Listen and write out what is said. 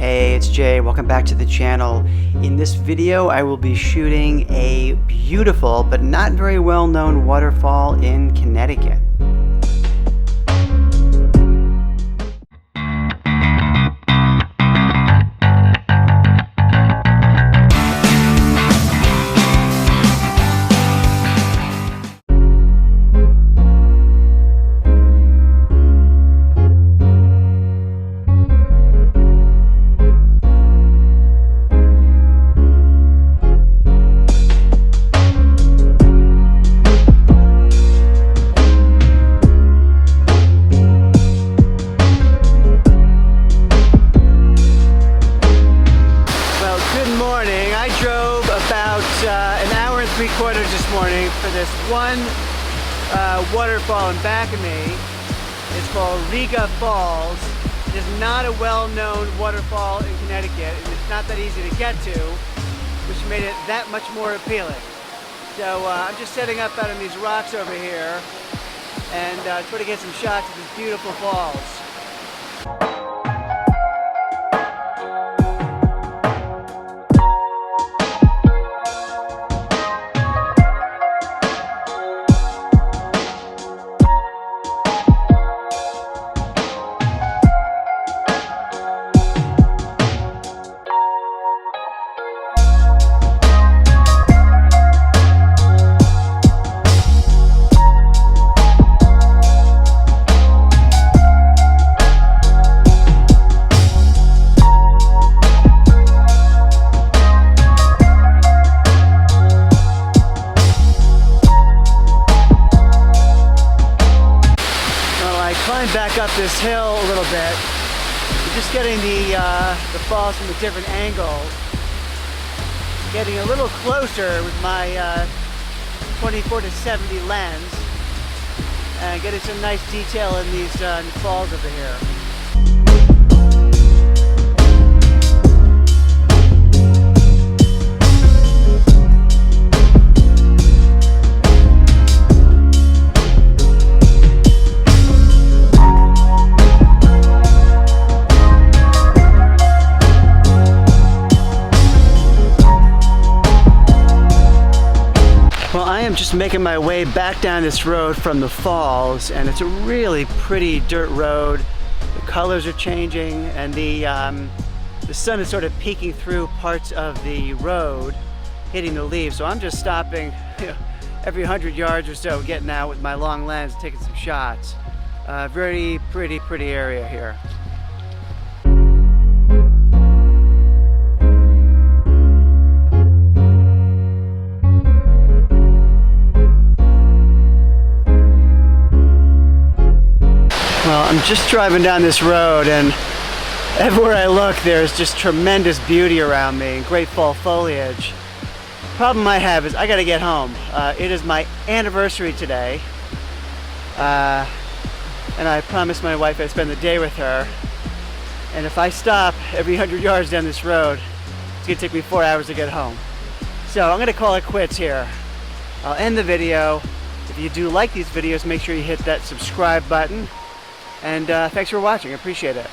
Hey, it's Jay. Welcome back to the channel. In this video, I will be shooting a beautiful but not very well known waterfall in Connecticut. An hour and 3/4 this morning for this one waterfall in back of me. It's called Riga Falls. It is not a well-known waterfall in Connecticut, and it's not that easy to get to, which made it that much more appealing. So I'm just setting up out on these rocks over here and try to get some shots of these beautiful falls. Back up this hill a little bit, just getting the falls from a different angle, getting a little closer with my 24-70 lens, and getting some nice detail in these falls over here. I am just making my way back down this road from the falls, and it's a really pretty dirt road. The colors are changing, and the sun is sort of peeking through parts of the road, hitting the leaves. So I'm just stopping every 100 yards or so, getting out with my long lens, taking some shots. Very pretty area here. Well, I'm just driving down this road, and everywhere I look there's just tremendous beauty around me, great fall foliage. The problem I have is I gotta get home. It is my anniversary today, and I promised my wife I'd spend the day with her, and if I stop every 100 yards down this road, it's gonna take me 4 hours to get home. So I'm gonna call it quits here. I'll end the video. If you do like these videos, make sure you hit that subscribe button. And thanks for watching. I appreciate it.